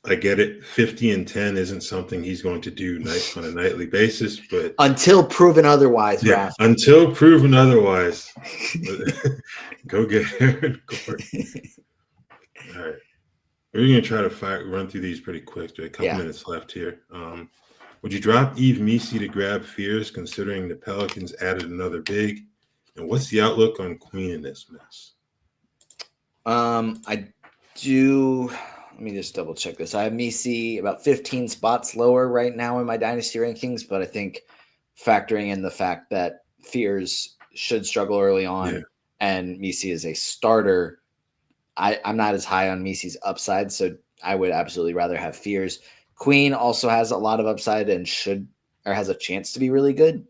I get it. 50 and 10 isn't something he's going to do on a nightly basis, but until proven otherwise, yeah, Raph. until proven otherwise, go get Aaron Gordon. All right. We're going to try to run through these pretty quick. There are a couple minutes left here. Would you drop Yves Missi to grab Fears, considering the Pelicans added another big? And what's the outlook on Queen in this mess? I do. Let me just double check this. I have Missi about 15 spots lower right now in my dynasty rankings, but I think factoring in the fact that Fears should struggle early on and Missi is a starter, I'm not as high on Missi's upside, so I would absolutely rather have Fears. Queen also has a lot of upside and has a chance to be really good.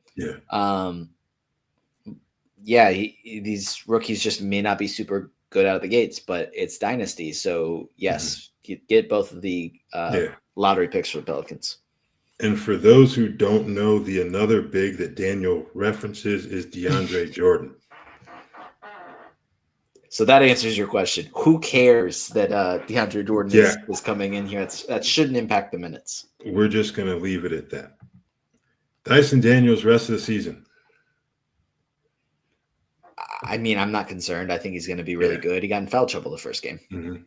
These rookies just may not be super good out of the gates, but it's dynasty, so yes, get both of the lottery picks for the Pelicans. And for those who don't know, the another big that Daniel references is DeAndre Jordan. So that answers your question. Who cares that DeAndre Jordan is coming in here? That shouldn't impact the minutes. We're just going to leave it at that. Dyson Daniels, rest of the season. I mean, I'm not concerned. I think he's going to be really good. He got in foul trouble the first game.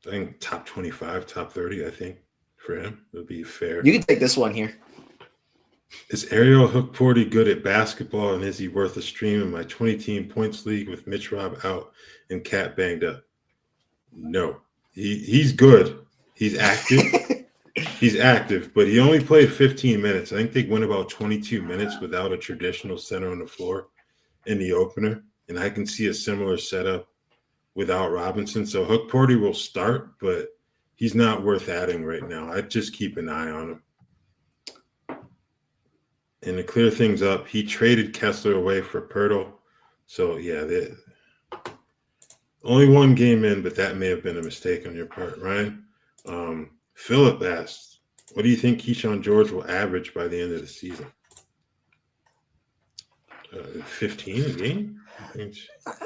I think top 25, top 30, I think, for him. It would be fair. You can take this one here. Is Ariel Hookporty good at basketball, and is he worth a stream in my 20-team points league with Mitch Rob out and Cat banged up? No. He's good. He's active. He's active, but he only played 15 minutes. I think they went about 22 minutes without a traditional center on the floor in the opener, and I can see a similar setup without Robinson. So Hookporty will start, but he's not worth adding right now. I'd just keep an eye on him. And to clear things up, he traded Kessler away for Pirtle. So, only one game in, but that may have been a mistake on your part, Ryan. Philip asked, what do you think Keyshawn George will average by the end of the season? 15 a game?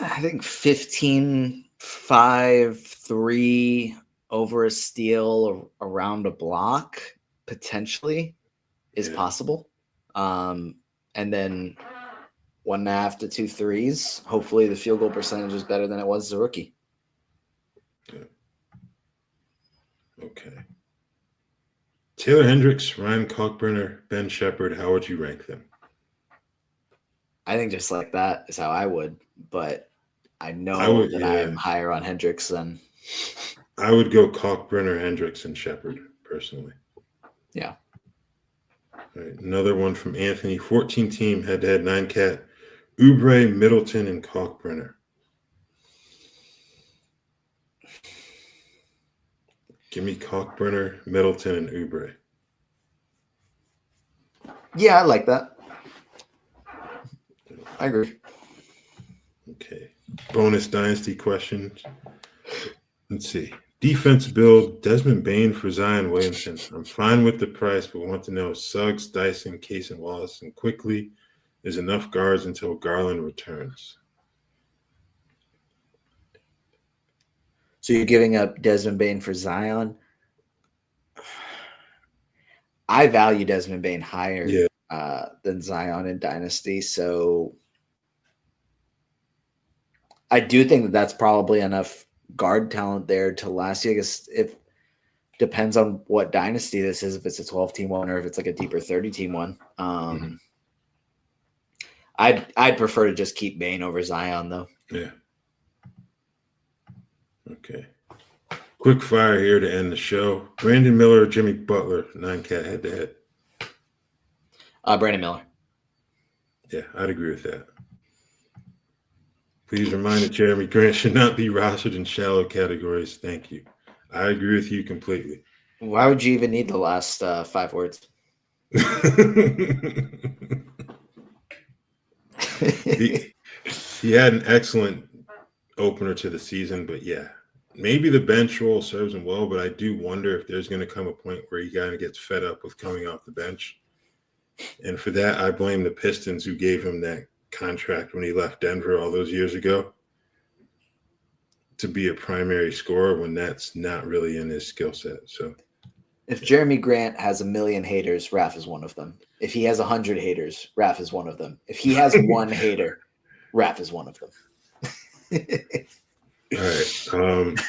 I think 15, 5, 3 over a steal, around a block, potentially, is possible. And then 1.5 to 2 threes. Hopefully the field goal percentage is better than it was as a rookie. Okay. Taylor Hendricks, Ryan Kalkbrenner, Ben Shepherd, how would you rank them? I think just like that is how I would, but I know I am higher on Hendricks than. I would go Kalkbrenner, Hendricks, and Shepherd, personally. Yeah. All right, another one from Anthony. 14-team head-to-head 9-cat. Oubre, Middleton, and Kalkbrenner. Give me Kalkbrenner, Middleton, and Oubre. Yeah, I like that. I agree. Okay. Bonus dynasty question. Let's see. Defense build, Desmond Bain for Zion Williamson. I'm fine with the price, but want to know Suggs, Dyson, Case, and Wallace, and quickly is enough guards until Garland returns. So you're giving up Desmond Bain for Zion? I value Desmond Bain higher than Zion in Dynasty, so I do think that that's probably enough guard talent there to last you. I guess it depends on what Dynasty this is, if it's a 12-team one or if it's like a deeper 30-team one. I'd prefer to just keep Bain over Zion, though. Yeah. Okay. Quick fire here to end the show. Brandon Miller, Jimmy Butler, 9-cat head-to-head. Brandon Miller. Yeah, I'd agree with that. Please remind that Jeremy Grant should not be rostered in shallow categories. Thank you. I agree with you completely. Why would you even need the last 5 words? He had an excellent opener to the season, but yeah, maybe the bench role serves him well, but I do wonder if there's going to come a point where he kind of gets fed up with coming off the bench. And for that, I blame the Pistons, who gave him that contract when he left Denver all those years ago to be a primary scorer when that's not really in his skill set. So if Jeremy Grant has 1 million haters, Raph is one of them. If he has 100 haters, Raph is one of them. If he has one hater, Raph is one of them. All right.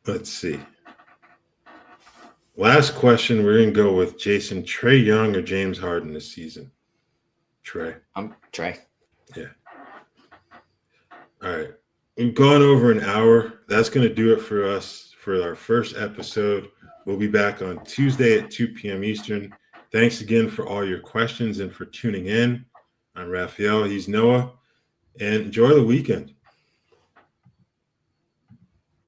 Let's see. Last question. We're going to go with Jason. Trae Young or James Harden this season? Trae. I'm Trae. Yeah. All right. We've gone over an hour. That's going to do it for us for our first episode. We'll be back on Tuesday at 2 p.m. Eastern. Thanks again for all your questions and for tuning in. I'm Raphielle. He's Noah. And enjoy the weekend.